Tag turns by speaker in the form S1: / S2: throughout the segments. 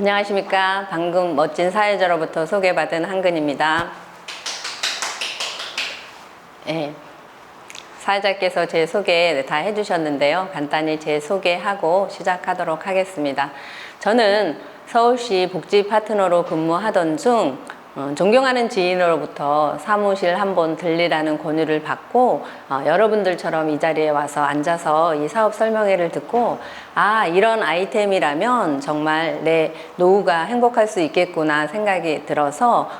S1: 안녕하십니까. 방금 멋진 사회자로부터 소개받은 한근입니다. 사회자께서 제 소개 다 해주셨는데요. 간단히 제 소개하고 시작하도록 하겠습니다. 저는 서울시 복지 파트너로 근무하던 중 존경하는 지인으로부터 사무실 한번 들리라는 권유를 받고 여러분들처럼 이 자리에 와서 앉아서 이 사업 설명회를 듣고 이런 아이템이라면 정말 내 노후가 행복할 수 있겠구나 생각이 들어서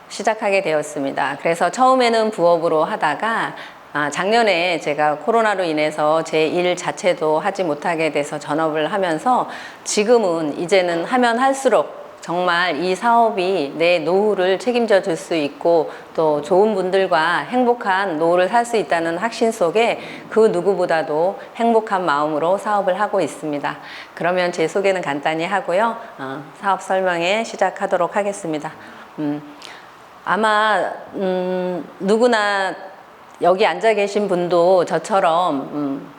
S1: 시작하게 되었습니다. 그래서 처음에는 부업으로 하다가 작년에 제가 코로나로 인해서 제 일 자체도 하지 못하게 돼서 전업을 하면서 지금은 이제는 하면 할수록 정말 이 사업이 내 노후를 책임져 줄 수 있고 또 좋은 분들과 행복한 노후를 살 수 있다는 확신 속에 그 누구보다도 행복한 마음으로 사업을 하고 있습니다. 그러면 제 소개는 간단히 하고요. 사업 설명회 시작하도록 하겠습니다. 아마 누구나 여기 앉아 계신 분도 저처럼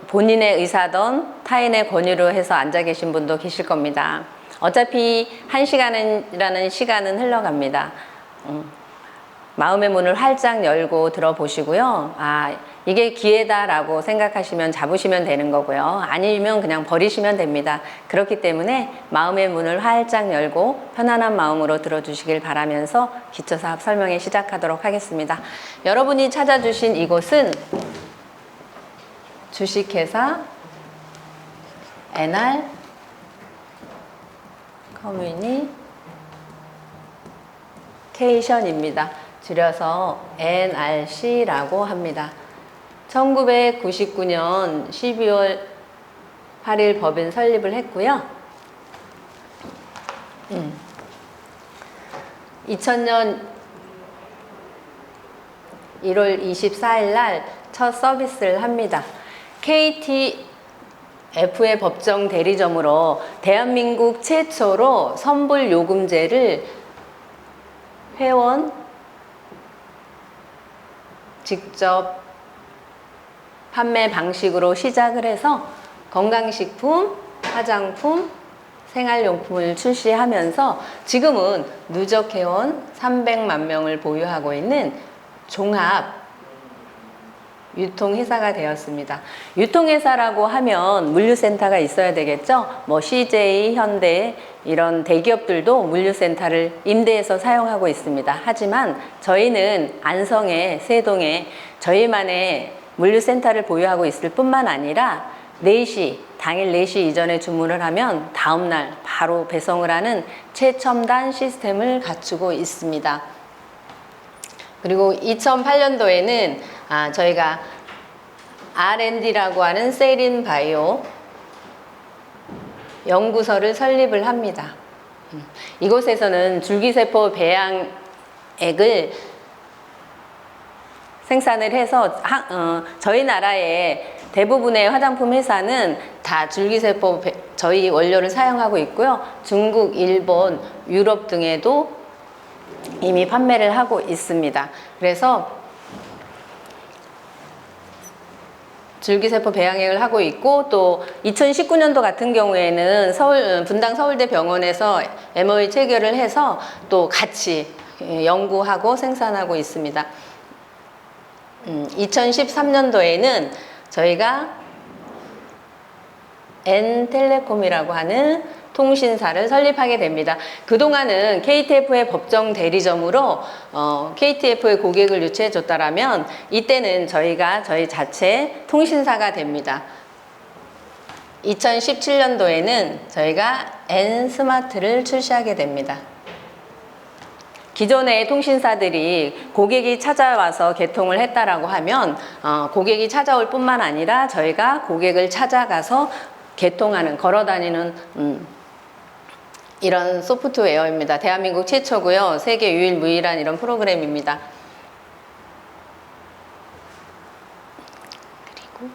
S1: 본인의 의사든 타인의 권유로 해서 앉아 계신 분도 계실 겁니다. 어차피 1시간이라는 시간은 흘러갑니다. 마음의 문을 활짝 열고 들어보시고요. 이게 기회다라고 생각하시면 잡으시면 되는 거고요. 아니면 그냥 버리시면 됩니다. 그렇기 때문에 마음의 문을 활짝 열고 편안한 마음으로 들어주시길 바라면서 기초사업 설명회 시작하도록 하겠습니다. 여러분이 찾아주신 이곳은 주식회사 NR 커뮤니케이션입니다. 줄여서 NRC라고 합니다. 1999년 12월 8일 법인 설립을 했고요. 2000년 1월 24일 날 첫 서비스를 합니다. KTF의 법정 대리점으로 대한민국 최초로 선불요금제를 회원 직접 판매 방식으로 시작을 해서 건강식품, 화장품, 생활용품을 출시하면서 지금은 누적 회원 300만 명을 보유하고 있는 종합 유통회사가 되었습니다. 유통회사라고 하면 물류센터가 있어야 되겠죠? CJ, 현대 이런 대기업들도 물류센터를 임대해서 사용하고 있습니다. 하지만 저희는 안성에, 세동에 저희만의 물류센터를 보유하고 있을 뿐만 아니라 4시, 당일 4시 이전에 주문을 하면 다음날 바로 배송을 하는 최첨단 시스템을 갖추고 있습니다. 그리고 2008년도에는 저희가 R&D라고 하는 셀인 바이오 연구소를 설립을 합니다. 이곳에서는 줄기세포 배양액을 생산을 해서 저희 나라의 대부분의 화장품 회사는 다 줄기세포 저희 원료를 사용하고 있고요. 중국, 일본, 유럽 등에도 이미 판매를 하고 있습니다. 그래서 줄기세포 배양액을 하고 있고 또 2019년도 같은 경우에는 분당 서울대 병원에서 MOU 체결을 해서 또 같이 연구하고 생산하고 있습니다. 2013년도에는 저희가 N텔레콤이라고 하는 통신사를 설립하게 됩니다. 그동안은 KTF의 법정 대리점으로 KTF의 고객을 유치해 줬다라면 이때는 저희가 저희 자체 통신사가 됩니다. 2017년도에는 저희가 N스마트를 출시하게 됩니다. 기존의 통신사들이 고객이 찾아와서 개통을 했다라고 하면 고객이 찾아올 뿐만 아니라 저희가 고객을 찾아가서 개통하는, 걸어다니는 이런 소프트웨어입니다. 대한민국 최초고요. 세계 유일무이한 이런 프로그램입니다. 그리고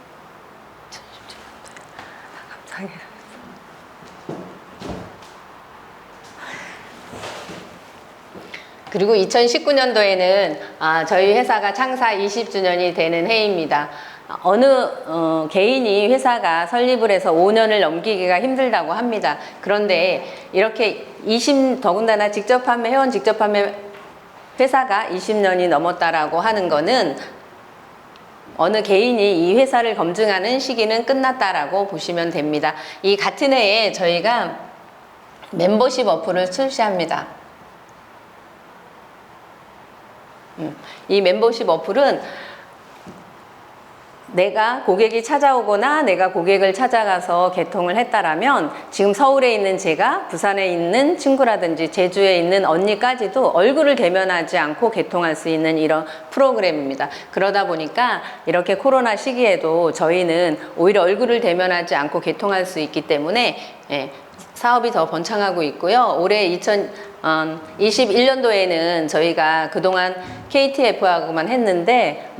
S1: 그리고 2019년도에는 저희 회사가 창사 20주년이 되는 해입니다. 어느 개인이 회사가 설립을 해서 5년을 넘기기가 힘들다고 합니다. 그런데 이렇게 더군다나 직접 판매, 회원 직접 판매 회사가 20년이 넘었다라고 하는 거는 어느 개인이 이 회사를 검증하는 시기는 끝났다라고 보시면 됩니다. 이 같은 해에 저희가 멤버십 어플을 출시합니다. 이 멤버십 어플은 내가 고객이 찾아오거나 내가 고객을 찾아가서 개통을 했다라면 지금 서울에 있는 제가 부산에 있는 친구라든지 제주에 있는 언니까지도 얼굴을 대면하지 않고 개통할 수 있는 이런 프로그램입니다. 그러다 보니까 이렇게 코로나 시기에도 저희는 오히려 얼굴을 대면하지 않고 개통할 수 있기 때문에 사업이 더 번창하고 있고요. 올해 2021년도에는 저희가 그동안 KTF하고만 했는데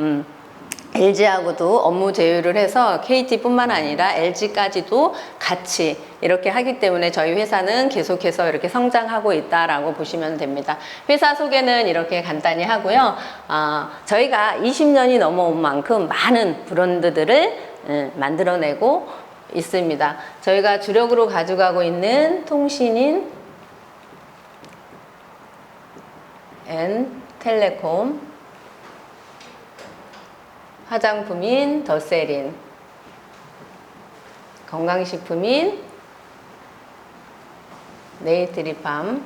S1: LG하고도 업무 제휴를 해서 KT뿐만 아니라 LG까지도 같이 이렇게 하기 때문에 저희 회사는 계속해서 이렇게 성장하고 있다라고 보시면 됩니다. 회사 소개는 이렇게 간단히 하고요. 저희가 20년이 넘어온 만큼 많은 브랜드들을 만들어내고 있습니다. 저희가 주력으로 가져가고 있는 통신인 N텔레콤, 화장품인 더세린, 건강식품인 네이트리팜,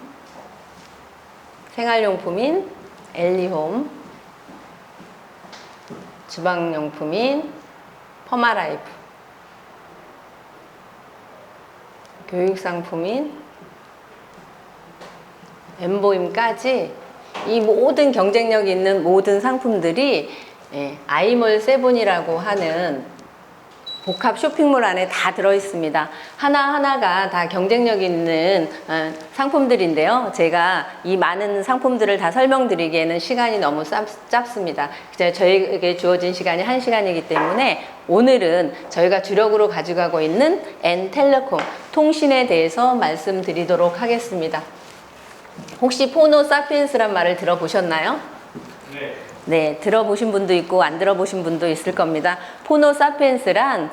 S1: 생활용품인 엘리홈, 주방용품인 퍼마라이프, 교육상품인 엠보임까지 이 모든 경쟁력 있는 모든 상품들이 아이몰 세븐이라고 하는 복합 쇼핑몰 안에 다 들어있습니다. 하나하나가 다 경쟁력 있는 상품들인데요. 제가 이 많은 상품들을 다 설명드리기에는 시간이 너무 짧습니다. 저에게 주어진 시간이 1시간이기 때문에 오늘은 저희가 주력으로 가져가고 있는 N텔레콤 통신에 대해서 말씀드리도록 하겠습니다. 혹시 포노 사피엔스란 말을 들어보셨나요? 네, 들어보신 분도 있고 안 들어보신 분도 있을 겁니다. 포노 사피엔스란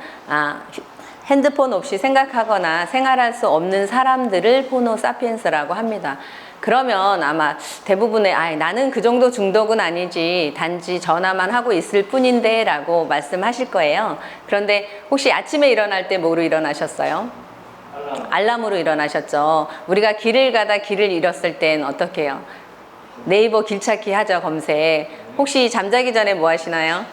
S1: 핸드폰 없이 생각하거나 생활할 수 없는 사람들을 포노 사피엔스라고 합니다. 그러면 아마 대부분의 나는 그 정도 중독은 아니지, 단지 전화만 하고 있을 뿐인데 라고 말씀하실 거예요. 그런데 혹시 아침에 일어날 때 뭐로 일어나셨어요? 알람으로 일어나셨죠. 우리가 길을 가다 길을 잃었을 땐 어떻게 해요? 네이버 길찾기 하죠, 검색. 혹시 잠자기 전에 뭐 하시나요?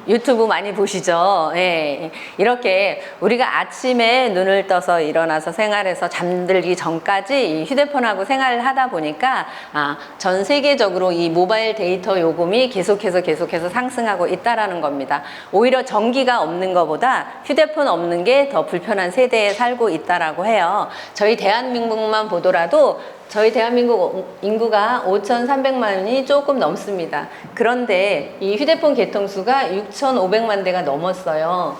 S1: 유튜브 많이 보시죠. 예. 이렇게 우리가 아침에 눈을 떠서 일어나서 생활해서 잠들기 전까지 이 휴대폰하고 생활을 하다 보니까 전 세계적으로 이 모바일 데이터 요금이 계속해서 상승하고 있다라는 겁니다. 오히려 전기가 없는 것보다 휴대폰 없는 게 더 불편한 세대에 살고 있다라고 해요. 저희 대한민국만 보더라도 저희 대한민국 인구가 5,300만이 조금 넘습니다. 그런데 이 휴대폰 개통수가 6,500만 대가 넘었어요.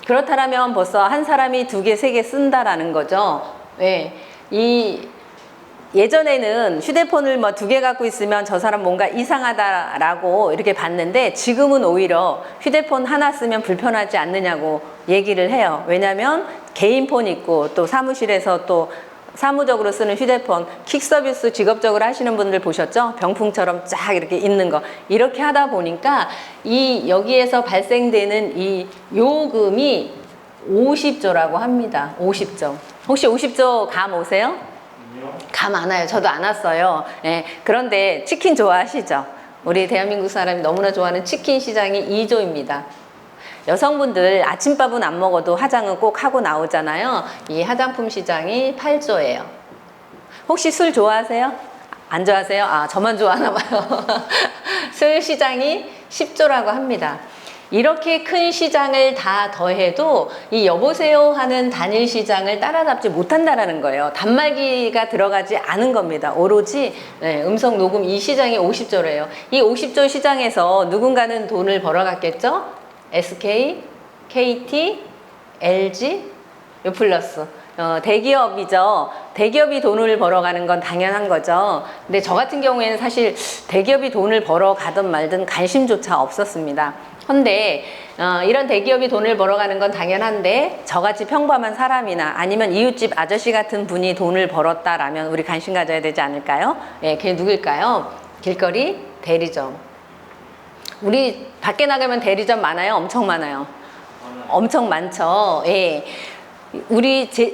S1: 그렇다면 벌써 한 사람이 2개, 3개 쓴다라는 거죠. 네. 예전에는 휴대폰을 2개 갖고 있으면 저 사람 뭔가 이상하다라고 이렇게 봤는데 지금은 오히려 휴대폰 하나 쓰면 불편하지 않느냐고 얘기를 해요. 왜냐하면 개인 폰 있고 또 사무실에서 또 사무적으로 쓰는 휴대폰, 킥 서비스 직업적으로 하시는 분들 보셨죠? 병풍처럼 쫙 이렇게 있는 거. 이렇게 하다 보니까 여기에서 발생되는 이 요금이 50조라고 합니다. 50조. 혹시 50조 감 오세요? 감 안 와요. 저도 안 왔어요. 네. 그런데 치킨 좋아하시죠? 우리 대한민국 사람이 너무나 좋아하는 치킨 시장이 2조입니다. 여성분들 아침밥은 안 먹어도 화장은 꼭 하고 나오잖아요. 이 화장품 시장이 8조예요. 혹시 술 좋아하세요? 안 좋아하세요? 저만 좋아하나 봐요. 술 시장이 10조라고 합니다. 이렇게 큰 시장을 다 더해도 이 여보세요 하는 단일 시장을 따라잡지 못한다라는 거예요. 단말기가 들어가지 않은 겁니다. 오로지 음성 녹음 이 시장이 50조래요. 이 50조 시장에서 누군가는 돈을 벌어갔겠죠? SK, KT, LG, 요플러스. 대기업이죠. 대기업이 돈을 벌어가는 건 당연한 거죠. 근데 저 같은 경우에는 사실 대기업이 돈을 벌어가든 말든 관심조차 없었습니다. 헌데 이런 대기업이 돈을 벌어가는 건 당연한데 저같이 평범한 사람이나 아니면 이웃집 아저씨 같은 분이 돈을 벌었다라면 우리 관심 가져야 되지 않을까요? 예, 그게 누굴까요? 길거리 대리점. 우리 밖에 나가면 대리점 많아요? 엄청 많아요? 엄청 많죠. 예.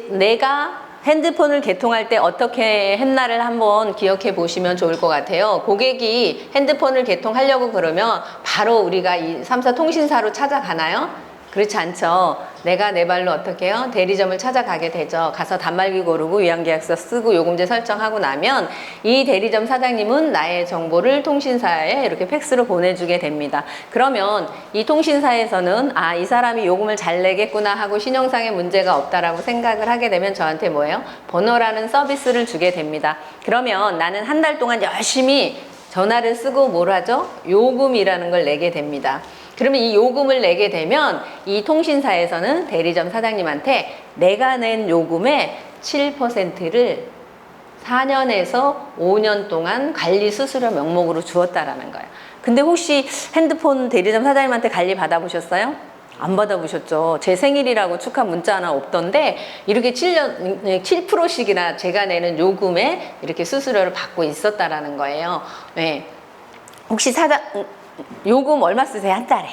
S1: 내가 핸드폰을 개통할 때 어떻게 했나를 한번 기억해 보시면 좋을 것 같아요. 고객이 핸드폰을 개통하려고 그러면 바로 우리가 이 3사 통신사로 찾아가나요? 그렇지 않죠. 내가 내 발로 어떻게 해요? 대리점을 찾아가게 되죠. 가서 단말기 고르고 위안계약서 쓰고 요금제 설정하고 나면 이 대리점 사장님은 나의 정보를 통신사에 이렇게 팩스로 보내주게 됩니다. 그러면 이 통신사에서는 이 사람이 요금을 잘 내겠구나 하고 신용상의 문제가 없다라고 생각을 하게 되면 저한테 뭐예요? 번호라는 서비스를 주게 됩니다. 그러면 나는 한 달 동안 열심히 전화를 쓰고 뭘 하죠? 요금이라는 걸 내게 됩니다. 그러면 이 요금을 내게 되면 이 통신사에서는 대리점 사장님한테 내가 낸 요금의 7%를 4년에서 5년 동안 관리 수수료 명목으로 주었다라는 거예요. 근데 혹시 핸드폰 대리점 사장님한테 관리 받아보셨어요? 안 받아보셨죠. 제 생일이라고 축하 문자 하나 없던데 이렇게 7%씩이나 제가 내는 요금에 이렇게 수수료를 받고 있었다라는 거예요. 네. 혹시 요금 얼마 쓰세요? 한 달에?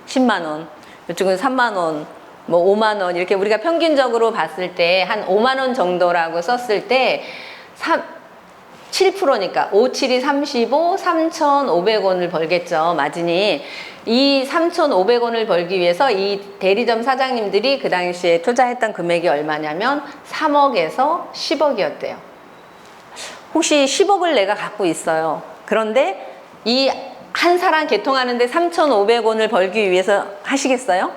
S1: 10만 원. 이쪽은 3만 원, 뭐 5만 원 이렇게 우리가 평균적으로 봤을 때 한 5만 원 정도라고 썼을 때 7%니까 5, 7이 35, 3,500원을 벌겠죠. 마진이. 이 3,500원을 벌기 위해서 이 대리점 사장님들이 그 당시에 투자했던 금액이 얼마냐면 3억에서 10억이었대요. 혹시 10억을 내가 갖고 있어요. 그런데 이 한 사람 개통하는데 3,500원을 벌기 위해서 하시겠어요?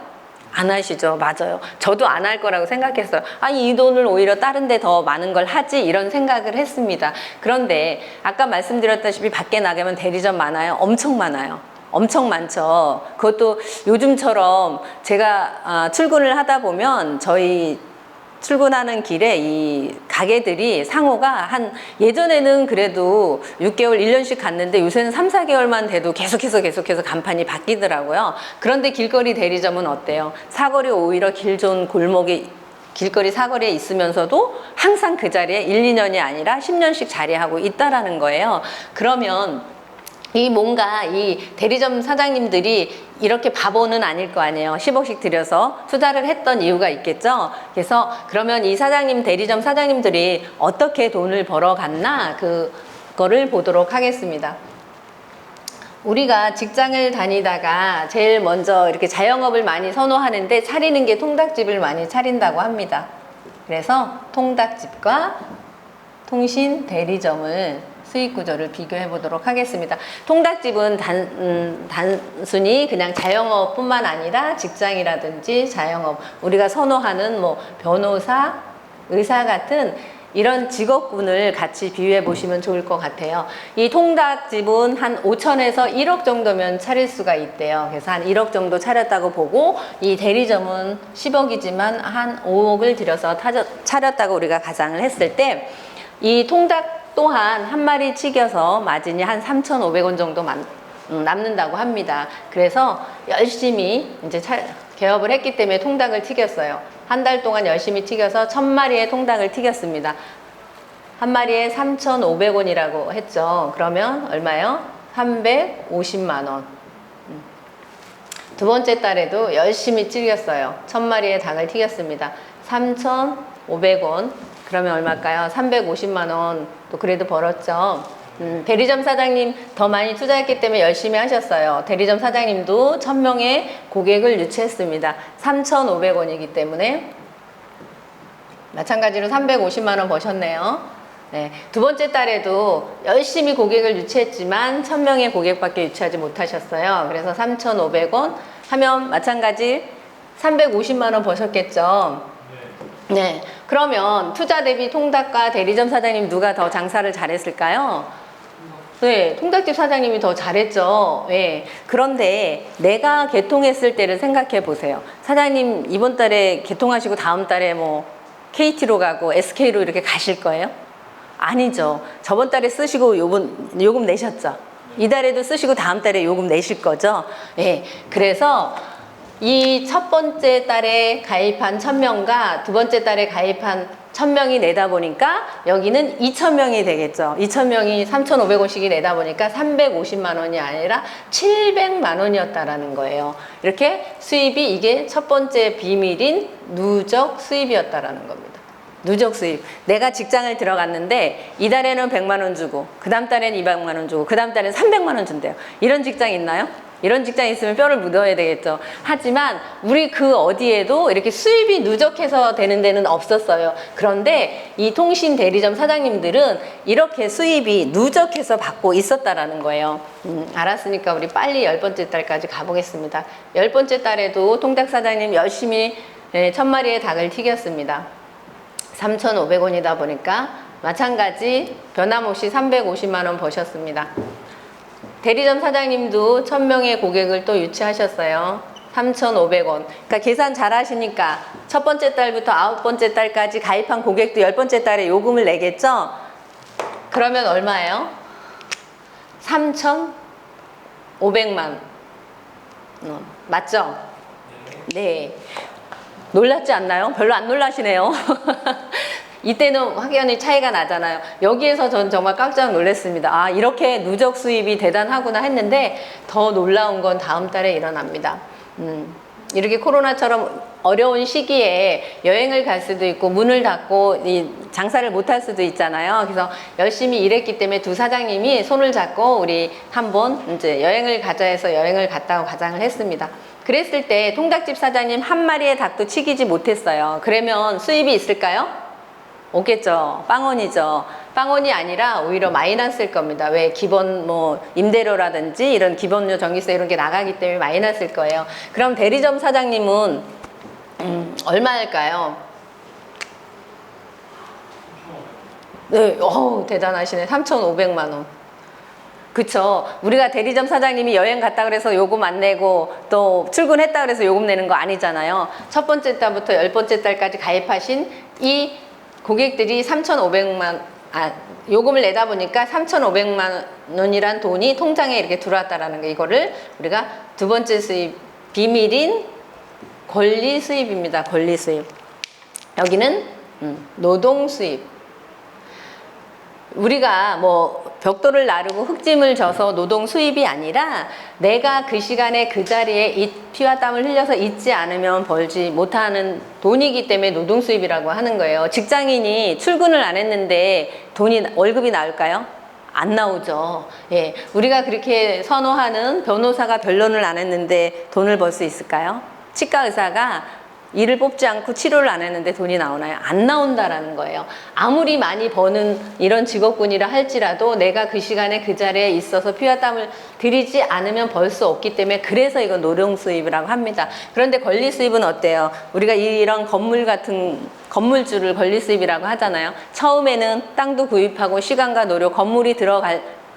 S1: 안 하시죠. 맞아요. 저도 안 할 거라고 생각했어요. 아니 이 돈을 오히려 다른 데 더 많은 걸 하지 이런 생각을 했습니다. 그런데 아까 말씀드렸다시피 밖에 나가면 대리점 많아요. 엄청 많아요. 엄청 많죠. 그것도 요즘처럼 제가 출근을 하다 보면 저희 출근하는 길에 이 가게들이 상호가 예전에는 그래도 6개월, 1년씩 갔는데 요새는 3, 4개월만 돼도 계속해서 간판이 바뀌더라고요. 그런데 길거리 대리점은 어때요? 사거리 오히려 길 좋은 골목에 길거리 사거리에 있으면서도 항상 그 자리에 1, 2년이 아니라 10년씩 자리하고 있다라는 거예요. 그러면 뭔가 이 대리점 사장님들이 이렇게 바보는 아닐 거 아니에요. 10억씩 들여서 투자를 했던 이유가 있겠죠. 그래서 그러면 이 대리점 사장님들이 어떻게 돈을 벌어갔나 그거를 보도록 하겠습니다. 우리가 직장을 다니다가 제일 먼저 이렇게 자영업을 많이 선호하는데 차리는 게 통닭집을 많이 차린다고 합니다. 그래서 통닭집과 통신 대리점을 수익 구조를 비교해 보도록 하겠습니다. 통닭집은 단순히 그냥 자영업뿐만 아니라 직장이라든지 자영업, 우리가 선호하는 뭐 변호사, 의사 같은 이런 직업군을 같이 비유해 보시면 좋을 것 같아요. 이 통닭집은 한 5천에서 1억 정도면 차릴 수가 있대요. 그래서 한 1억 정도 차렸다고 보고 이 대리점은 10억이지만 한 5억을 들여서 차렸다고 우리가 가상을 했을 때 이 통닭 또한 한 마리 튀겨서 마진이 한 3,500원 정도 남는다고 합니다. 그래서 열심히 이제 개업을 했기 때문에 통닭을 튀겼어요. 한 달 동안 열심히 튀겨서 1,000마리의 통닭을 튀겼습니다. 한 마리에 3,500원이라고 했죠. 그러면 얼마요? 350만 원. 두 번째 달에도 열심히 튀겼어요. 1,000마리의 닭을 튀겼습니다. 3,500원. 그러면 얼마일까요? 350만 원. 또 그래도 벌었죠. 대리점 사장님 더 많이 투자했기 때문에 열심히 하셨어요. 대리점 사장님도 1,000명의 고객을 유치했습니다. 3,500원이기 때문에 마찬가지로 350만 원 버셨네요. 네, 두 번째 달에도 열심히 고객을 유치했지만 1,000명의 고객밖에 유치하지 못하셨어요. 그래서 3,500원 하면 마찬가지 350만 원 버셨겠죠. 네, 그러면 투자 대비 통닭과 대리점 사장님 누가 더 장사를 잘했을까요? 네, 통닭집 사장님이 더 잘했죠. 네, 그런데 내가 개통했을 때를 생각해 보세요. 사장님 이번 달에 개통하시고 다음 달에 뭐 KT로 가고 SK로 이렇게 가실 거예요? 아니죠. 저번 달에 쓰시고 요금 내셨죠? 이달에도 쓰시고 다음 달에 요금 내실 거죠. 예. 그래서 이 첫 번째 달에 가입한 1000명과 두 번째 달에 가입한 1000명이 내다 보니까 여기는 2000명이 되겠죠. 2000명이 3,500원씩이 내다 보니까 350만 원이 아니라 700만 원이었다라는 거예요. 이렇게 수입이 이게 첫 번째 비밀인 누적 수입이었다라는 겁니다. 누적 수입. 내가 직장을 들어갔는데 이달에는 100만 원 주고 그 다음 달에는 200만 원 주고 그 다음 달에는 300만 원 준대요. 이런 직장 있나요? 이런 직장 있으면 뼈를 묻어야 되겠죠. 하지만 우리 그 어디에도 이렇게 수입이 누적해서 되는 데는 없었어요. 그런데 이 통신 대리점 사장님들은 이렇게 수입이 누적해서 받고 있었다라는 거예요. 알았으니까 우리 빨리 10번째 달까지 가보겠습니다. 10번째 달에도 통닭 사장님 열심히 1000마리의 닭을 튀겼습니다. 3,500원이다 보니까 마찬가지 변함없이 350만 원 버셨습니다. 대리점 사장님도 1000명의 고객을 또 유치하셨어요. 3,500원. 그러니까 계산 잘 하시니까 첫 번째 달부터 9번째 달까지 가입한 고객도 10번째 달에 요금을 내겠죠? 그러면 얼마예요? 3,500만 원. 맞죠? 네. 놀랐지 않나요? 별로 안 놀라시네요. 이때는 확연히 차이가 나잖아요. 여기에서 전 정말 깜짝 놀랐습니다. 아, 이렇게 누적 수입이 대단하구나 했는데 더 놀라운 건 다음 달에 일어납니다. 이렇게 코로나처럼 어려운 시기에 여행을 갈 수도 있고 문을 닫고 이 장사를 못 할 수도 있잖아요. 그래서 열심히 일했기 때문에 두 사장님이 손을 잡고 우리 한번 이제 여행을 가자 해서 여행을 갔다고 가장을 했습니다. 그랬을 때 통닭집 사장님 한 마리의 닭도 튀기지 못했어요. 그러면 수입이 있을까요? 없겠죠. 빵원이죠. 빵원이 아니라 오히려 마이너스일 겁니다. 왜? 기본 뭐 임대료라든지 이런 기본료 전기세 이런 게 나가기 때문에 마이너스일 거예요. 그럼 대리점 사장님은 얼마일까요? 네, 대단하시네. 3,500만 원. 그쵸. 우리가 대리점 사장님이 여행 갔다 그래서 요금 안 내고 또 출근했다 그래서 요금 내는 거 아니잖아요. 첫 번째 달부터 10번째 달까지 가입하신 이 고객들이 3,500만, 요금을 내다 보니까 3,500만 원이란 돈이 통장에 이렇게 들어왔다라는 거, 이거를 우리가 두 번째 수입, 비밀인 권리 수입입니다. 권리 수입. 여기는 노동 수입. 우리가 뭐 벽돌을 나르고 흙짐을 져서 노동 수입이 아니라 내가 그 시간에 그 자리에 피와 땀을 흘려서 있지 않으면 벌지 못하는 돈이기 때문에 노동 수입이라고 하는 거예요. 직장인이 출근을 안 했는데 월급이 나올까요? 안 나오죠. 예, 우리가 그렇게 선호하는 변호사가 변론을 안 했는데 돈을 벌 수 있을까요? 치과 의사가 일을 뽑지 않고 치료를 안 했는데 돈이 나오나요? 안 나온다라는 거예요. 아무리 많이 버는 이런 직업군이라 할지라도 내가 그 시간에 그 자리에 있어서 피와 땀을 들이지 않으면 벌 수 없기 때문에 그래서 이건 노동 수입이라고 합니다. 그런데 권리 수입은 어때요? 우리가 이런 건물 같은 건물주를 권리 수입이라고 하잖아요. 처음에는 땅도 구입하고 시간과 노력, 건물이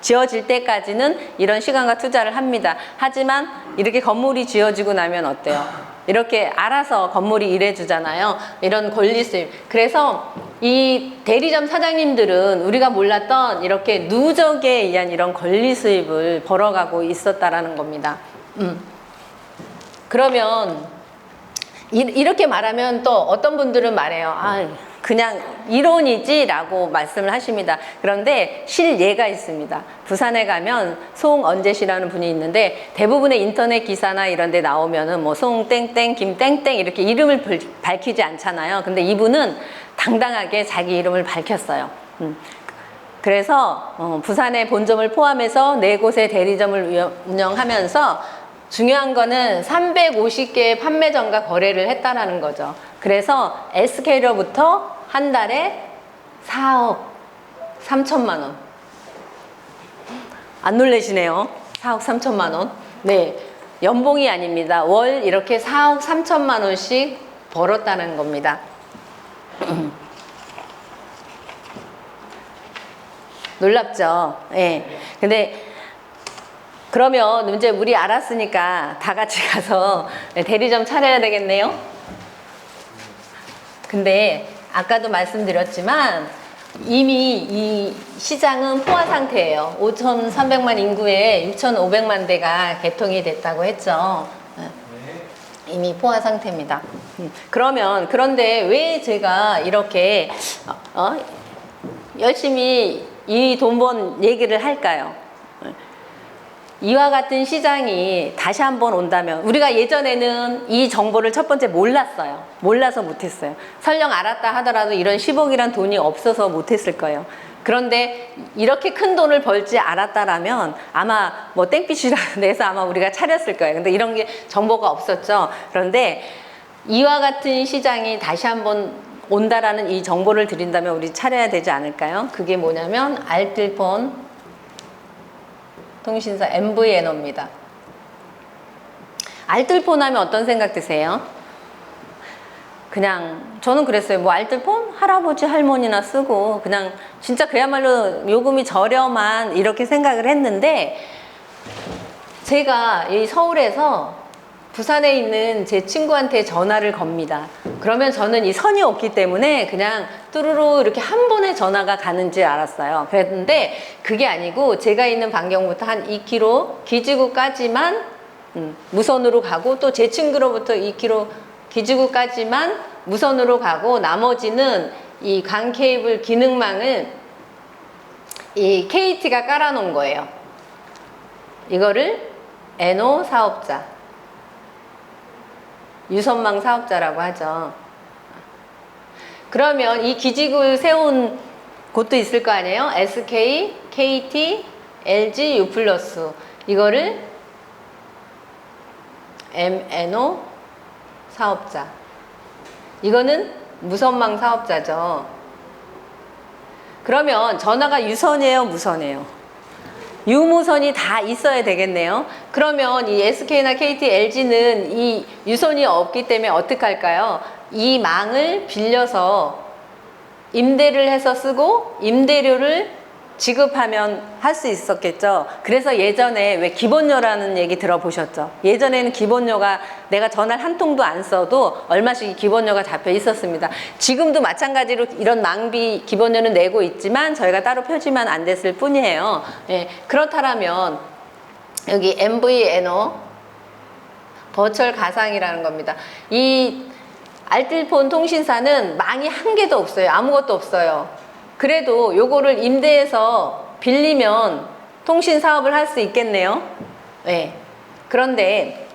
S1: 지어질 때까지는 이런 시간과 투자를 합니다. 하지만 이렇게 건물이 지어지고 나면 어때요? 이렇게 알아서 건물이 일해주잖아요. 이런 권리 수입. 그래서 이 대리점 사장님들은 우리가 몰랐던 이렇게 누적에 의한 이런 권리 수입을 벌어가고 있었다라는 겁니다. 그러면 이렇게 말하면 또 어떤 분들은 말해요. 그냥 이론이지 라고 말씀을 하십니다. 그런데 실예가 있습니다. 부산에 가면 송언제시라는 분이 있는데 대부분의 인터넷 기사나 이런 데 나오면은 뭐 송땡땡 김땡땡 이렇게 이름을 밝히지 않잖아요. 근데 이분은 당당하게 자기 이름을 밝혔어요. 그래서 부산의 본점을 포함해서 4곳의 대리점을 운영하면서 중요한 거는 350개의 판매점과 거래를 했다라는 거죠. 그래서 SK로부터 한 달에 4억 3천만 원. 안 놀라시네요. 4억 3천만 원. 네, 연봉이 아닙니다. 월 이렇게 4억 3천만 원씩 벌었다는 겁니다. 놀랍죠? 예. 네. 근데 그러면 이제 우리 알았으니까 다 같이 가서 대리점 차려야 되겠네요. 근데 아까도 말씀드렸지만 이미 이 시장은 포화 상태예요. 5,300만 인구에 6,500만 대가 개통이 됐다고 했죠. 이미 포화 상태입니다. 그런데 왜 제가 이렇게 열심히 이 돈 번 얘기를 할까요? 이와 같은 시장이 다시 한번 온다면, 우리가 예전에는 이 정보를 첫 번째 몰랐어요. 몰라서 못했어요. 설령 알았다 하더라도 이런 10억이란 돈이 없어서 못했을 거예요. 그런데 이렇게 큰 돈을 벌지 않았다라면 아마 뭐 땡빛이라도 내서 아마 우리가 차렸을 거예요. 근데 이런 게 정보가 없었죠. 그런데 이와 같은 시장이 다시 한번 온다라는 이 정보를 드린다면 우리 차려야 되지 않을까요? 그게 뭐냐면 알뜰폰 통신사 MVNO입니다. 알뜰폰 하면 어떤 생각 드세요? 그냥 저는 그랬어요. 뭐 알뜰폰? 할아버지 할머니나 쓰고 그냥 진짜 그야말로 요금이 저렴한 이렇게 생각을 했는데, 제가 이 서울에서 부산에 있는 제 친구한테 전화를 겁니다. 그러면 저는 이 선이 없기 때문에 그냥 뚜루루 이렇게 한 번에 전화가 가는지 알았어요. 그랬는데 그게 아니고 제가 있는 반경부터 한 2km 기지구까지만 무선으로 가고, 또 제 친구로부터 2km 기지구까지만 무선으로 가고, 나머지는 이 관 케이블 기능망을 이 KT가 깔아놓은 거예요. 이거를 NO 사업자, 유선망 사업자라고 하죠. 그러면 이 기지국을 세운 곳도 있을 거 아니에요? SK, KT, LG, U+. 이거를 MNO 사업자. 이거는 무선망 사업자죠. 그러면 전화가 유선이에요, 무선이에요? 유무선이 다 있어야 되겠네요. 그러면 이 SK나 KT, LG는 이 유선이 없기 때문에 어떻게 할까요? 이 망을 빌려서 임대를 해서 쓰고 임대료를 지급하면 할 수 있었겠죠. 그래서 예전에 왜 기본료라는 얘기 들어보셨죠? 예전에는 기본료가 내가 전화를 한 통도 안 써도 얼마씩 기본료가 잡혀 있었습니다. 지금도 마찬가지로 이런 망비 기본료는 내고 있지만 저희가 따로 표지만 안 됐을 뿐이에요. 예, 그렇다면 여기 MVNO 버추얼 가상이라는 겁니다. 이 알뜰폰 통신사는 망이 한 개도 없어요. 아무것도 없어요. 그래도 요거를 임대해서 빌리면 통신 사업을 할 수 있겠네요. 네. 그런데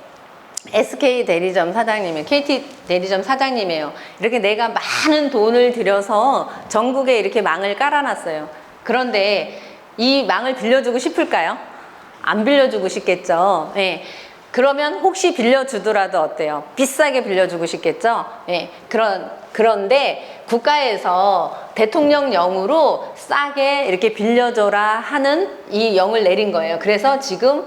S1: SK 대리점 사장님이에요. KT 대리점 사장님이에요. 이렇게 내가 많은 돈을 들여서 전국에 이렇게 망을 깔아놨어요. 그런데 이 망을 빌려주고 싶을까요? 안 빌려주고 싶겠죠. 네. 그러면 혹시 빌려주더라도 어때요? 비싸게 빌려주고 싶겠죠? 네. 그런데 국가에서 대통령령으로 싸게 이렇게 빌려줘라 하는 이 영을 내린 거예요. 그래서 지금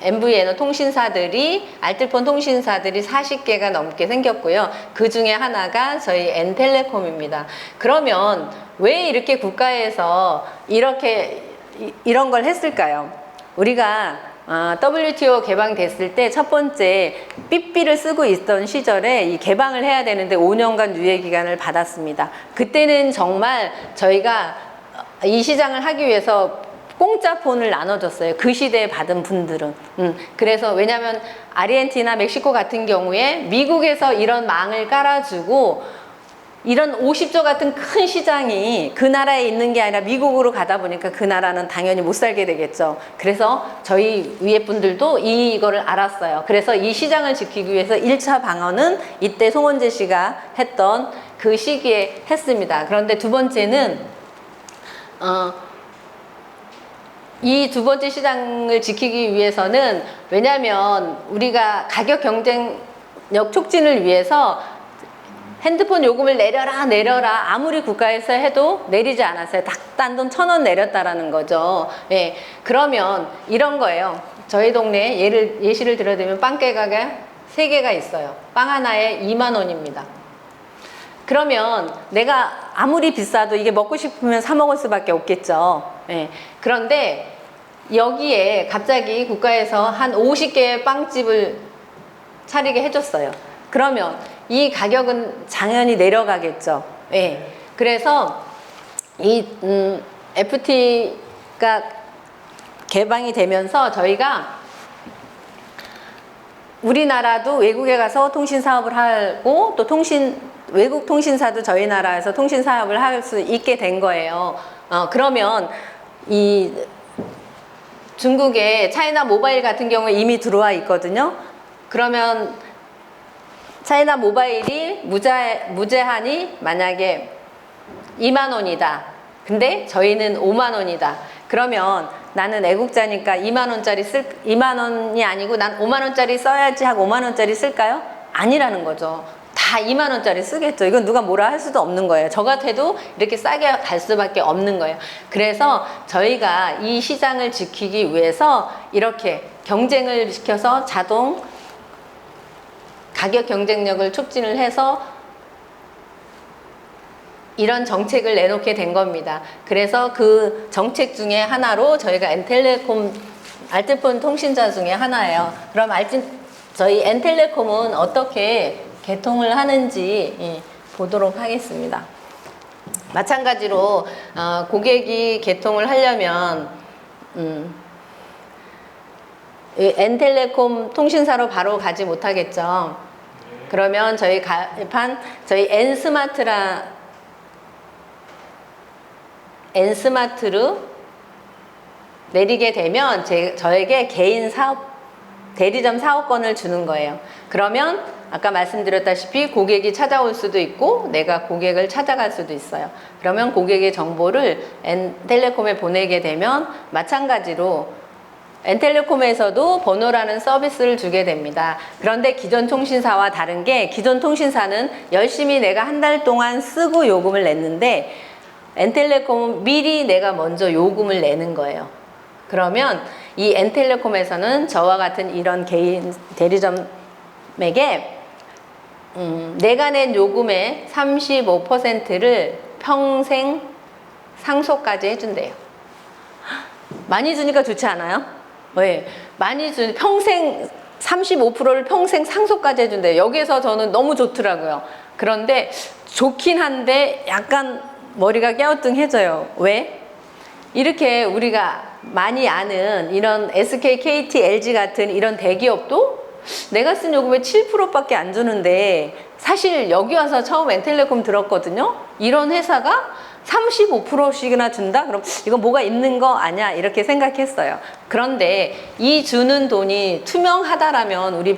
S1: MVNO 통신사들이, 알뜰폰 통신사들이 40개가 넘게 생겼고요. 그 중에 하나가 저희 N텔레콤입니다. 그러면 왜 이렇게 국가에서 이런 걸 했을까요? 우리가 WTO 개방됐을 때 첫 번째 삐삐를 쓰고 있던 시절에 이 개방을 해야 되는데 5년간 유예 기간을 받았습니다. 그때는 정말 저희가 이 시장을 하기 위해서 공짜 폰을 나눠줬어요. 그 시대에 받은 분들은. 그래서 왜냐하면 아르헨티나, 멕시코 같은 경우에 미국에서 이런 망을 깔아주고 이런 50조 같은 큰 시장이 그 나라에 있는 게 아니라 미국으로 가다 보니까 그 나라는 당연히 못 살게 되겠죠. 그래서 저희 위에 분들도 이거를 알았어요. 그래서 이 시장을 지키기 위해서 1차 방어는 이때 송원재 씨가 했던 그 시기에 했습니다. 그런데 두 번째는 이 두 번째 시장을 지키기 위해서는, 왜냐하면 우리가 가격 경쟁력 촉진을 위해서 핸드폰 요금을 내려라 아무리 국가에서 해도 내리지 않았어요. 단 돈 1,000원 내렸다라는 거죠. 예, 그러면 이런 거예요. 저희 동네에 예시를 들어드리면 빵깨가가 3개가 있어요. 빵 하나에 2만 원입니다. 그러면 내가 아무리 비싸도 이게 먹고 싶으면 사 먹을 수밖에 없겠죠. 예, 그런데 여기에 갑자기 국가에서 한 50개의 빵집을 차리게 해줬어요. 그러면 이 가격은 당연히 내려가겠죠. 예. 그래서 이 FT가 개방이 되면서 저희가 우리나라도 외국에 가서 통신 사업을 하고 또 외국 통신사도 저희 나라에서 통신 사업을 할 수 있게 된 거예요. 그러면 이 중국의 차이나 모바일 같은 경우에 이미 들어와 있거든요. 그러면 차이나 모바일이 무제한이 만약에 2만 원이다. 근데 저희는 5만 원이다. 그러면 나는 애국자니까 2만 원이 아니고 난 5만 원짜리 써야지 하고 5만 원짜리 쓸까요? 아니라는 거죠. 다 2만 원짜리 쓰겠죠. 이건 누가 뭐라 할 수도 없는 거예요. 저 같아도 이렇게 싸게 갈 수밖에 없는 거예요. 그래서 저희가 이 시장을 지키기 위해서 이렇게 경쟁을 시켜서 자동 가격 경쟁력을 촉진을 해서 이런 정책을 내놓게 된 겁니다. 그래서 그 정책 중에 하나로 저희가 엔텔레콤 알뜰폰 통신사 중에 하나예요. 그럼 저희 엔텔레콤은 어떻게 개통을 하는지 보도록 하겠습니다. 마찬가지로 고객이 개통을 하려면 엔텔레콤 통신사로 바로 가지 못하겠죠. 그러면 저희 엔스마트로 내리게 되면 저에게 개인 대리점 사업권을 주는 거예요. 그러면 아까 말씀드렸다시피 고객이 찾아올 수도 있고 내가 고객을 찾아갈 수도 있어요. 그러면 고객의 정보를 엔텔레콤에 보내게 되면 마찬가지로 엔텔레콤에서도 번호라는 서비스를 주게 됩니다. 그런데 기존 통신사와 다른 게 기존 통신사는 열심히 내가 한 달 동안 쓰고 요금을 냈는데 엔텔레콤은 미리 내가 먼저 요금을 내는 거예요. 그러면 이 엔텔레콤에서는 저와 같은 이런 개인 대리점에게 내가 낸 요금의 35%를 평생 상속까지 해준대요. 많이 주니까 좋지 않아요? 왜? 평생 35%를 평생 상속까지 해준대요. 여기에서 저는 너무 좋더라고요. 그런데 좋긴 한데 약간 머리가 갸우뚱해져요. 왜? 이렇게 우리가 많이 아는 이런 SK, KT, LG 같은 이런 대기업도 내가 쓴 요금의 7%밖에 안 주는데 사실 여기 와서 처음 엔텔레콤 들었거든요. 이런 회사가 35%씩이나 준다? 그럼 이거 뭐가 있는 거 아니야? 이렇게 생각했어요. 그런데 이 주는 돈이 투명하다라면 우리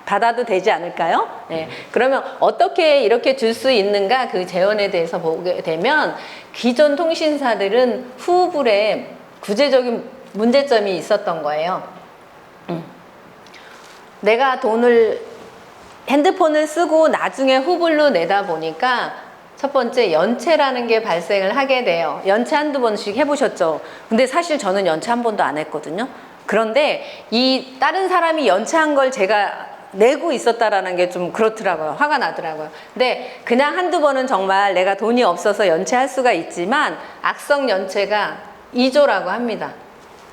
S1: 받아도 되지 않을까요? 네. 그러면 어떻게 이렇게 줄 수 있는가 그 재원에 대해서 보게 되면 기존 통신사들은 후불에 구제적인 문제점이 있었던 거예요. 내가 핸드폰을 쓰고 나중에 후불로 내다 보니까 첫 번째 연체라는 게 발생을 하게 돼요. 연체 한두 번씩 해보셨죠? 근데 사실 저는 연체 한 번도 안 했거든요. 그런데 이 다른 사람이 연체한 걸 제가 내고 있었다라는 게 좀 그렇더라고요. 화가 나더라고요. 근데 그냥 한두 번은 정말 내가 돈이 없어서 연체할 수가 있지만 악성 연체가 2조라고 합니다.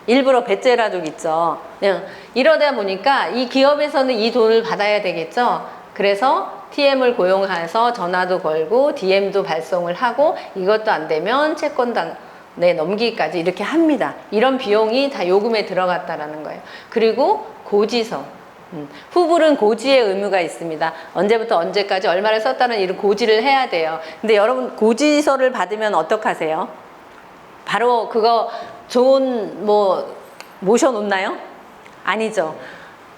S1: 일부러 배째라족 있죠. 이러다 보니까 이 기업에서는 이 돈을 받아야 되겠죠. 그래서 TM을 고용해서 전화도 걸고 DM도 발송을 하고 이것도 안 되면 채권단에 넘기기까지 이렇게 합니다. 이런 비용이 다 요금에 들어갔다라는 거예요. 그리고 고지서. 후불은 고지의 의무가 있습니다. 언제부터 언제까지 얼마를 썼다는 이런 고지를 해야 돼요. 근데 여러분 고지서를 받으면 어떡하세요? 바로 그거 좋은 모셔놓나요? 아니죠.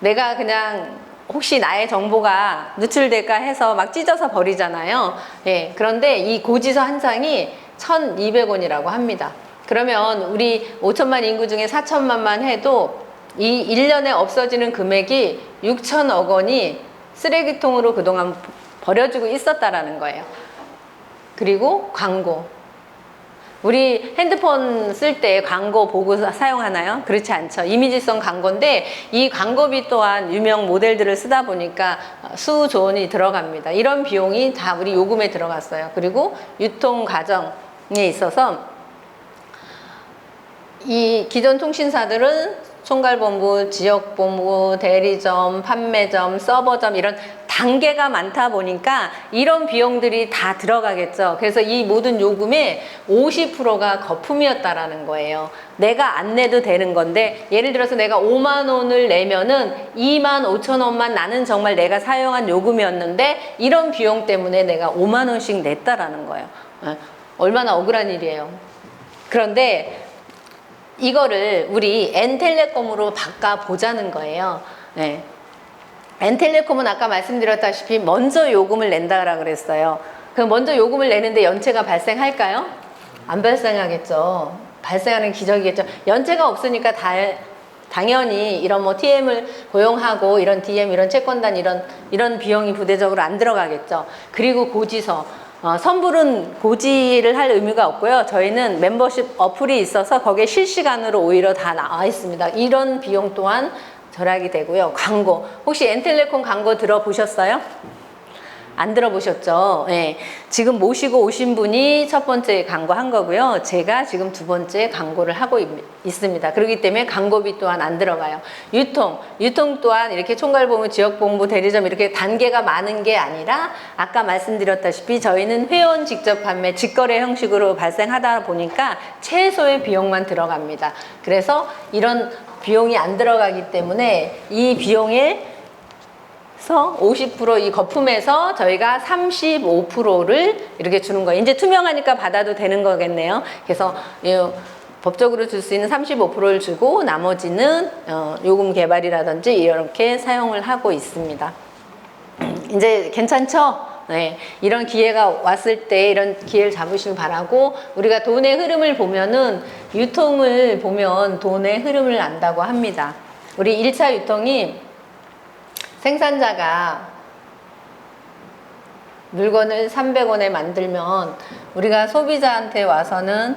S1: 내가 그냥 혹시 나의 정보가 누출될까 해서 막 찢어서 버리잖아요. 예, 그런데 이 고지서 한 장이 1,200원이라고 합니다. 그러면 우리 5천만 인구 중에 4천만만 해도 이 1년에 없어지는 금액이 6천억 원이 쓰레기통으로 그동안 버려지고 있었다라는 거예요. 그리고 광고. 우리 핸드폰 쓸 때 광고 보고 사용하나요? 그렇지 않죠. 이미지성 광고인데 이 광고비 또한 유명 모델들을 쓰다 보니까 수조 원이 들어갑니다. 이런 비용이 다 우리 요금에 들어갔어요. 그리고 유통 과정에 있어서 이 기존 통신사들은 총괄본부, 지역본부, 대리점, 판매점, 서버점 이런 단계가 많다 보니까 이런 비용들이 다 들어가겠죠. 그래서 이 모든 요금의 50%가 거품이었다라는 거예요. 내가 안 내도 되는 건데 예를 들어서 내가 5만 원을 내면은 2만 5천 원만 나는 정말 내가 사용한 요금이었는데 이런 비용 때문에 내가 5만 원씩 냈다라는 거예요. 얼마나 억울한 일이에요. 그런데 이거를 우리 N텔레콤으로 바꿔보자는 거예요. 네. N텔레콤은 아까 말씀드렸다시피 먼저 요금을 낸다라고 그랬어요. 그럼 먼저 요금을 내는데 연체가 발생할까요? 안 발생하겠죠. 발생하는 기적이겠죠. 연체가 없으니까 당연히 이런 뭐 TM을 고용하고 이런 DM, 이런 채권단 이런 비용이 부대적으로 안 들어가겠죠. 그리고 고지서. 선불은 고지를 할 의무가 없고요. 저희는 멤버십 어플이 있어서 거기에 실시간으로 오히려 다 나와 있습니다. 이런 비용 또한 절약이 되고요. 광고. 혹시 N텔레콤 광고 들어보셨어요? 안 들어보셨죠? 네. 지금 모시고 오신 분이 첫 번째 광고 한 거고요. 제가 지금 두 번째 광고를 하고 있습니다. 그렇기 때문에 광고비 또한 안 들어가요. 유통 또한 이렇게 총괄본부, 지역본부, 대리점 이렇게 단계가 많은 게 아니라 아까 말씀드렸다시피 저희는 회원 직접 판매, 직거래 형식으로 발생하다 보니까 최소의 비용만 들어갑니다. 그래서 이런 비용이 안 들어가기 때문에 이 비용에 50% 이 거품에서 저희가 35%를 이렇게 주는 거예요. 이제 투명하니까 받아도 되는 거겠네요. 그래서 법적으로 줄 수 있는 35%를 주고 나머지는 요금 개발이라든지 이렇게 사용을 하고 있습니다. 이제 괜찮죠? 네, 이런 기회가 왔을 때 이런 기회를 잡으시면 바라고 우리가 돈의 흐름을 보면은 유통을 보면 돈의 흐름을 안다고 합니다. 우리 1차 유통이 생산자가 물건을 300원에 만들면 우리가 소비자한테 와서는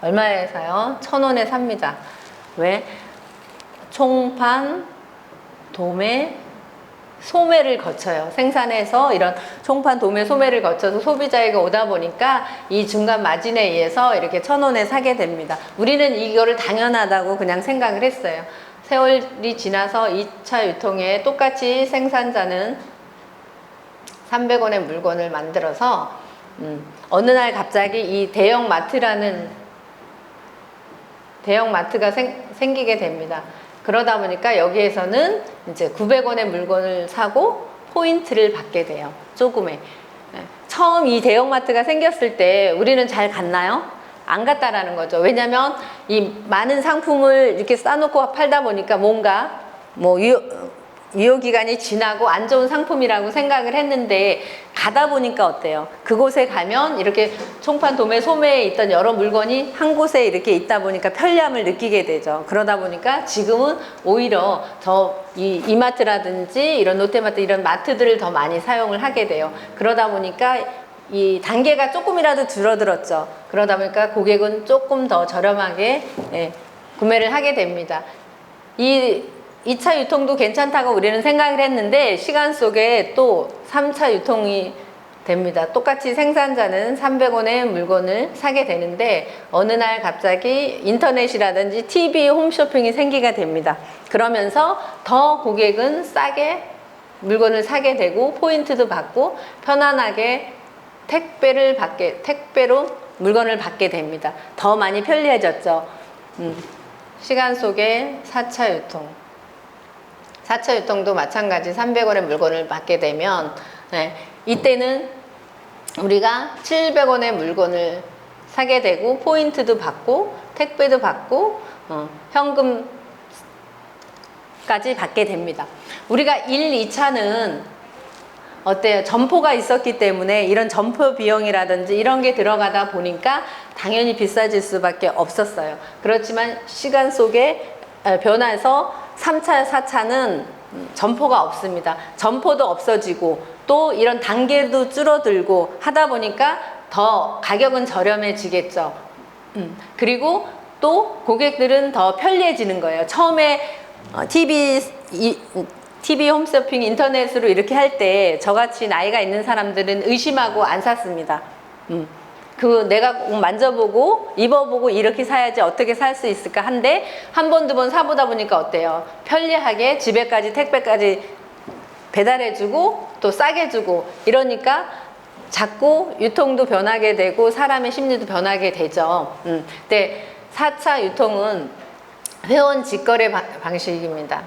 S1: 얼마에 사요? 1,000원에 삽니다. 왜? 총판, 도매, 소매를 거쳐요. 생산해서 이런 총판, 도매, 소매를 거쳐서 소비자에게 오다 보니까 이 중간 마진에 의해서 이렇게 1,000원에 사게 됩니다. 우리는 이거를 당연하다고 그냥 생각을 했어요. 세월이 지나서 2차 유통에 똑같이 생산자는 300원의 물건을 만들어서 어느 날 갑자기 이 대형마트가 생기게 됩니다. 그러다 보니까 여기에서는 이제 900원의 물건을 사고 포인트를 받게 돼요. 조금의. 처음 이 대형마트가 생겼을 때 우리는 잘 갔나요? 안 갔다라는 거죠. 왜냐면 이 많은 상품을 이렇게 싸놓고 팔다 보니까 뭔가 뭐 유효기간이 지나고 안 좋은 상품이라고 생각을 했는데 가다 보니까 어때요? 그곳에 가면 이렇게 총판, 도매, 소매에 있던 여러 물건이 한 곳에 이렇게 있다 보니까 편리함을 느끼게 되죠. 그러다 보니까 지금은 오히려 더 이 이마트라든지 이런 롯데마트 이런 마트들을 더 많이 사용을 하게 돼요. 그러다 보니까 이 단계가 조금이라도 줄어들었죠. 그러다 보니까 고객은 조금 더 저렴하게 구매를 하게 됩니다. 이 2차 유통도 괜찮다고 우리는 생각을 했는데 시간 속에 또 3차 유통이 됩니다. 똑같이 생산자는 300원의 물건을 사게 되는데 어느 날 갑자기 인터넷이라든지 TV, 홈쇼핑이 생기게 됩니다. 그러면서 더 고객은 싸게 물건을 사게 되고 포인트도 받고 편안하게 택배로 물건을 받게 됩니다. 더 많이 편리해졌죠. 시간 속에 4차 유통. 4차 유통도 마찬가지 300원의 물건을 받게 되면 이때는 우리가 700원의 물건을 사게 되고 포인트도 받고 택배도 받고 현금까지 받게 됩니다. 우리가 1, 2차는 어때요? 점포가 있었기 때문에 이런 점포 비용이라든지 이런 게 들어가다 보니까 당연히 비싸질 수밖에 없었어요. 그렇지만 시간 속에 변해서 3차, 4차는 점포가 없습니다. 점포도 없어지고 또 이런 단계도 줄어들고 하다 보니까 더 가격은 저렴해지겠죠. 그리고 또 고객들은 더 편리해지는 거예요. 처음에 TV 홈쇼핑 인터넷으로 이렇게 할 때 저같이 나이가 있는 사람들은 의심하고 안 샀습니다. 그 내가 꼭 만져보고 입어보고 이렇게 사야지 어떻게 살 수 있을까 한데 한 번, 두 번 사보다 보니까 어때요? 편리하게 집에까지 택배까지 배달해주고 또 싸게 주고 이러니까 자꾸 유통도 변하게 되고 사람의 심리도 변하게 되죠. 근데 4차 유통은 회원 직거래 방식입니다.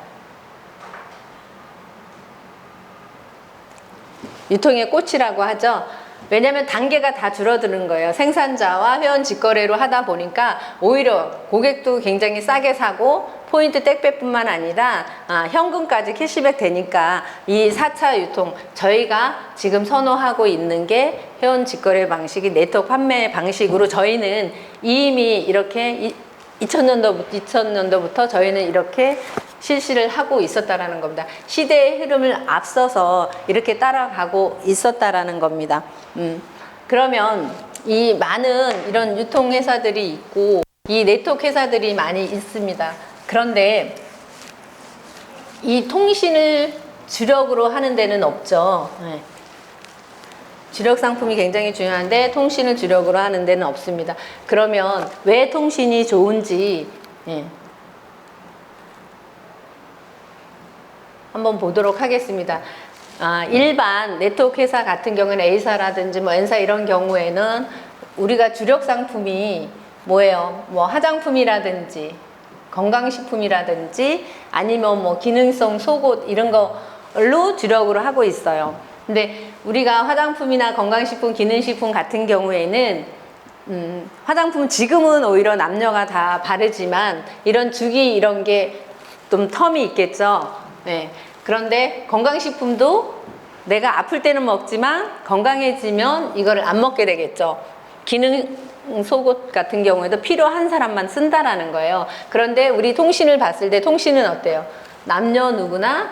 S1: 유통의 꽃이라고 하죠. 왜냐하면 단계가 다 줄어드는 거예요. 생산자와 회원 직거래로 하다 보니까 오히려 고객도 굉장히 싸게 사고 포인트 택배뿐만 아니라 현금까지 캐시백 되니까 이 4차 유통, 저희가 지금 선호하고 있는 게 회원 직거래 방식이 네트워크 판매 방식으로 저희는 이미 이렇게 2000년도부터 저희는 이렇게 실시를 하고 있었다라는 겁니다. 시대의 흐름을 앞서서 이렇게 따라가고 있었다라는 겁니다. 그러면 이 많은 이런 유통회사들이 있고 이 네트워크 회사들이 많이 있습니다. 그런데 이 통신을 주력으로 하는 데는 없죠. 네. 주력 상품이 굉장히 중요한데 통신을 주력으로 하는 데는 없습니다. 그러면 왜 통신이 좋은지 한번 보도록 하겠습니다. 일반 네트워크 회사 같은 경우는 A사라든지 뭐 N사 이런 경우에는 우리가 주력 상품이 뭐예요? 뭐 화장품이라든지 건강식품이라든지 아니면 뭐 기능성 속옷 이런 걸로 주력으로 하고 있어요. 근데 우리가 화장품이나 건강식품, 기능식품 같은 경우에는 화장품은 지금은 오히려 남녀가 다 바르지만 이런 주기 이런 게 좀 텀이 있겠죠. 네. 그런데 건강식품도 내가 아플 때는 먹지만 건강해지면 이거를 안 먹게 되겠죠. 기능 속옷 같은 경우에도 필요한 사람만 쓴다라는 거예요. 그런데 우리 통신을 봤을 때 통신은 어때요? 남녀 누구나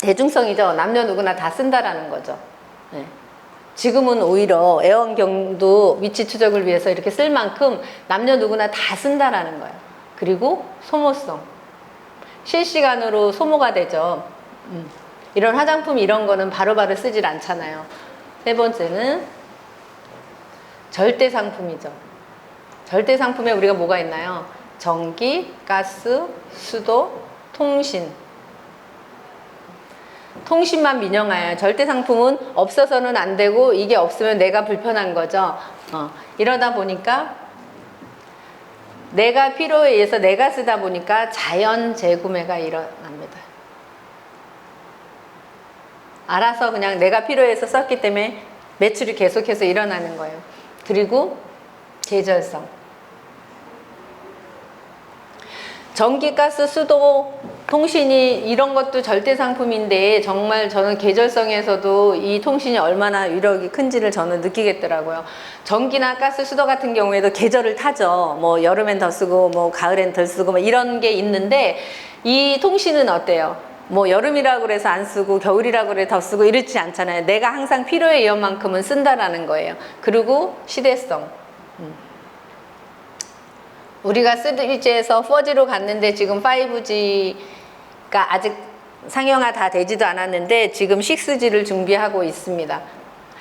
S1: 대중성이죠. 남녀 누구나 다 쓴다라는 거죠. 네. 지금은 오히려 애완경도 위치 추적을 위해서 이렇게 쓸 만큼 남녀 누구나 다 쓴다라는 거예요. 그리고 소모성. 실시간으로 소모가 되죠. 이런 화장품 이런 거는 바로바로 쓰질 않잖아요. 세 번째는 절대 상품이죠. 절대 상품에 우리가 뭐가 있나요? 전기, 가스, 수도, 통신. 통신만 민영화예요. 절대 상품은 없어서는 안 되고 이게 없으면 내가 불편한 거죠. 이러다 보니까 내가 필요에 의해서 내가 쓰다 보니까 자연 재구매가 일어납니다. 알아서 그냥 내가 필요해서 썼기 때문에 매출이 계속해서 일어나는 거예요. 그리고 계절성. 전기, 가스, 수도, 통신이 이런 것도 절대 상품인데 정말 저는 계절성에서도 이 통신이 얼마나 위력이 큰지를 저는 느끼겠더라고요. 전기나 가스, 수도 같은 경우에도 계절을 타죠. 뭐 여름엔 더 쓰고 뭐 가을엔 덜 쓰고 뭐 이런 게 있는데 이 통신은 어때요? 뭐 여름이라고 그래서 안 쓰고 겨울이라고 그래 더 쓰고 이렇지 않잖아요. 내가 항상 필요에 의한 만큼은 쓴다라는 거예요. 그리고 시대성. 우리가 3G에서 4G로 갔는데 지금 5G가 아직 상용화 다 되지도 않았는데 지금 6G를 준비하고 있습니다.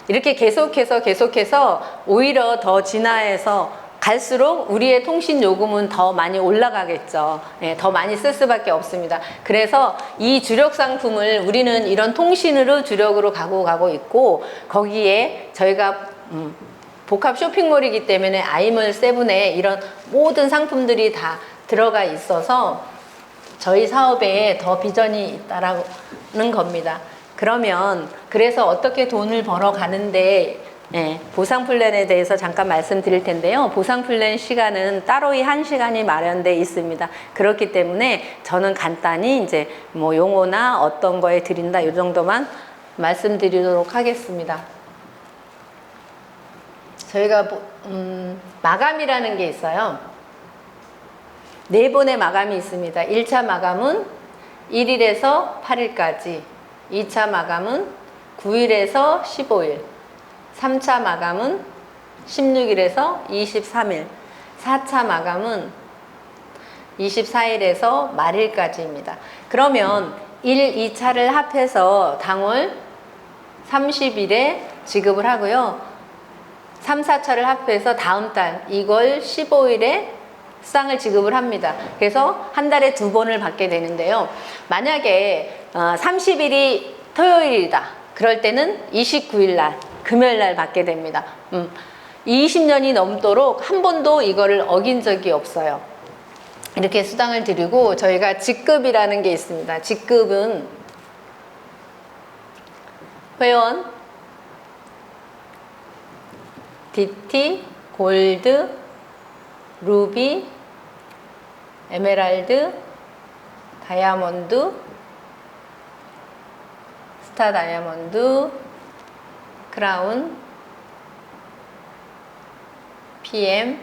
S1: 이렇게 계속해서 오히려 더 진화해서 갈수록 우리의 통신 요금은 더 많이 올라가겠죠. 네, 더 많이 쓸 수밖에 없습니다. 그래서 이 주력 상품을 우리는 이런 통신으로 주력으로 가고 있고 거기에 저희가 복합 쇼핑몰이기 때문에 아이몰 세븐에 이런 모든 상품들이 다 들어가 있어서 저희 사업에 더 비전이 있다라는 겁니다. 그러면 그래서 어떻게 돈을 벌어 가는데 보상 플랜에 대해서 잠깐 말씀드릴 텐데요. 보상 플랜 시간은 따로이 1시간이 마련되어 있습니다. 그렇기 때문에 저는 간단히 이제 뭐 용어나 어떤 거에 드린다 이 정도만 말씀드리도록 하겠습니다. 저희가 마감이라는 게 있어요. 4번의 마감이 있습니다. 1차 마감은 1일에서 8일까지, 2차 마감은 9일에서 15일, 3차 마감은 16일에서 23일, 4차 마감은 24일에서 말일까지입니다. 그러면 1, 2차를 합해서 당월 30일에 지급을 하고요. 3, 4차를 합해서 다음 달 이걸 15일에 수당을 지급을 합니다. 그래서 한 달에 2번을 받게 되는데요. 만약에 30일이 토요일이다. 그럴 때는 29일 날, 금요일 날 받게 됩니다. 20년이 넘도록 한 번도 이거를 어긴 적이 없어요. 이렇게 수당을 드리고 저희가 직급이라는 게 있습니다. 직급은 회원, DT, 골드, 루비, 에메랄드, 다이아몬드, 스타 다이아몬드, 크라운, PM,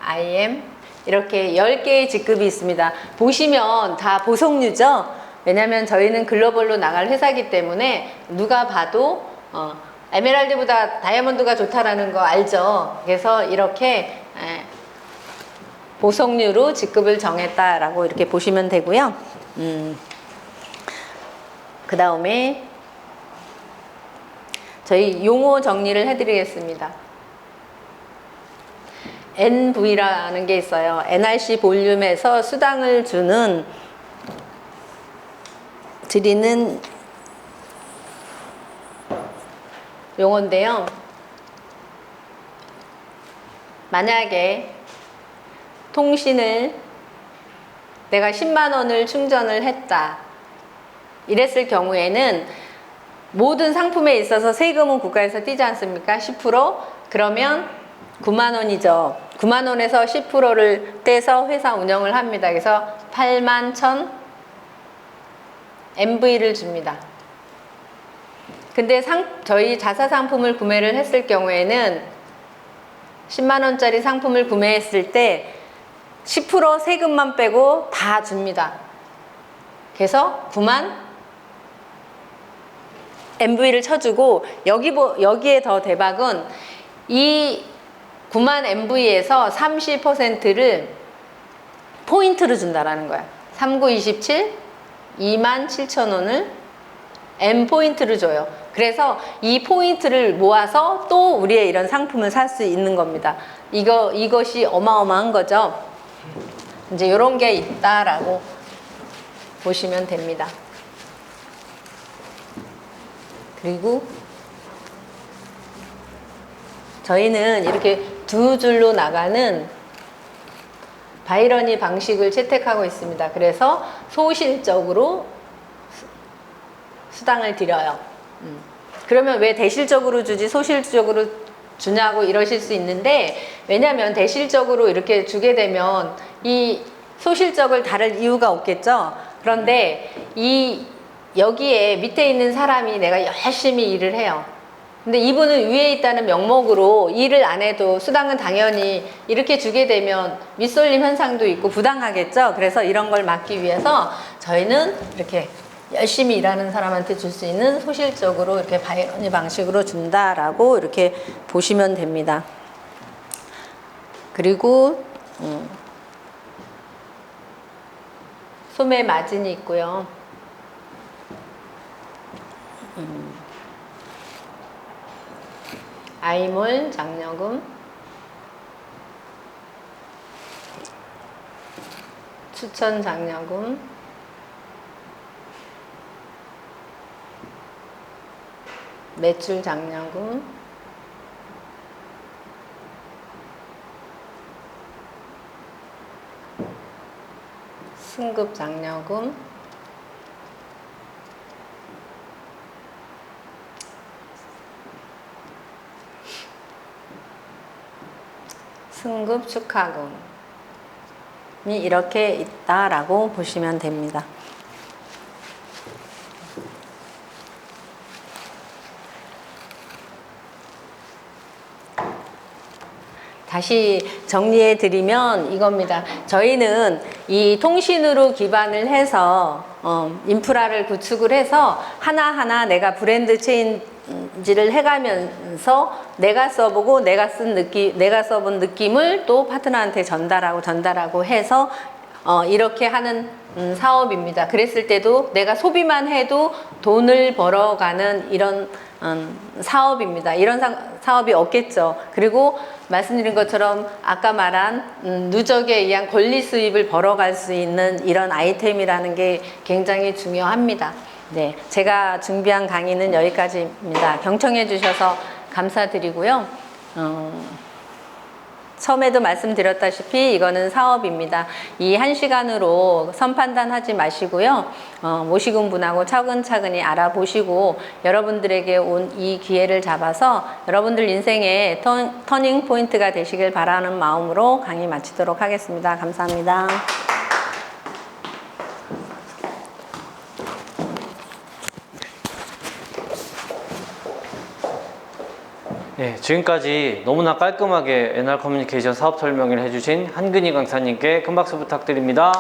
S1: IM 이렇게 10개의 직급이 있습니다. 보시면 다 보석류죠? 왜냐면 저희는 글로벌로 나갈 회사이기 때문에 누가 봐도 에메랄드보다 다이아몬드가 좋다라는 거 알죠? 그래서 이렇게 보석류로 직급을 정했다라고 이렇게 보시면 되고요. 그 다음에 저희 용어 정리를 해드리겠습니다. NV라는 게 있어요. NRC 볼륨에서 수당을 드리는 용어인데요. 만약에 통신을 내가 10만 원을 충전을 했다. 이랬을 경우에는 모든 상품에 있어서 세금은 국가에서 떼지 않습니까? 10%? 그러면 9만 원이죠. 9만 원에서 10%를 떼서 회사 운영을 합니다. 그래서 8만 1,000 MV를 줍니다. 근데 저희 자사 상품을 구매를 했을 경우에는 10만 원짜리 상품을 구매했을 때 10% 세금만 빼고 다 줍니다. 그래서 9만 MV를 쳐주고 여기에 더 대박은 이 9만 MV에서 30%를 포인트로 준다라는 거야. 3927 27,000원을 M포인트를 줘요. 그래서 이 포인트를 모아서 또 우리의 이런 상품을 살 수 있는 겁니다. 이것이 어마어마한 거죠. 이제 이런 게 있다라고 보시면 됩니다. 그리고 저희는 이렇게 두 줄로 나가는 바이러니 방식을 채택하고 있습니다. 그래서 소실적으로 수당을 드려요. 그러면 왜 대실적으로 주지 소실적으로 주냐고 이러실 수 있는데, 왜냐하면 대실적으로 이렇게 주게 되면 이 소실적을 다룰 이유가 없겠죠. 그런데 여기에 밑에 있는 사람이 내가 열심히 일을 해요. 근데 이분은 위에 있다는 명목으로 일을 안 해도 수당은 당연히 이렇게 주게 되면 윗쏠림 현상도 있고 부당하겠죠. 그래서 이런 걸 막기 위해서 저희는 이렇게 열심히 일하는 사람한테 줄 수 있는 소실적으로 이렇게 바이러니 방식으로 준다라고 이렇게 보시면 됩니다. 그리고 소매 마진이 있고요. 아이몰 장려금, 추천 장려금, 매출 장려금, 승급 장려금, 승급 축하금이 이렇게 있다라고 보시면 됩니다. 다시 정리해 드리면 이겁니다. 저희는 이 통신으로 기반을 해서 인프라를 구축을 해서 하나하나 내가 브랜드 체인지를 해가면서 내가 써보고 내가 써본 느낌을 또 파트너한테 전달하고 해서 이렇게 하는 사업입니다. 그랬을 때도 내가 소비만 해도 돈을 벌어가는 이런 사업입니다. 이런 사업이 없겠죠. 그리고 말씀드린 것처럼 아까 말한 누적에 의한 권리 수입을 벌어갈 수 있는 이런 아이템이라는 게 굉장히 중요합니다. 네, 제가 준비한 강의는 여기까지입니다. 경청해 주셔서 감사드리고요. 처음에도 말씀드렸다시피 이거는 사업입니다. 이 1시간으로 선판단하지 마시고요. 모시는 분하고 차근차근히 알아보시고 여러분들에게 온 이 기회를 잡아서 여러분들 인생의 터닝 포인트가 되시길 바라는 마음으로 강의 마치도록 하겠습니다. 감사합니다.
S2: 네, 지금까지 너무나 깔끔하게 NR 커뮤니케이션 사업 설명을 해주신 한근희 강사님께 큰 박수 부탁드립니다.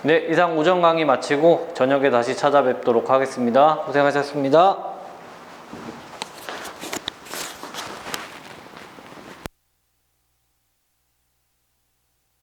S2: 네, 이상 오전 강의 마치고 저녁에 다시 찾아뵙도록 하겠습니다. 고생하셨습니다.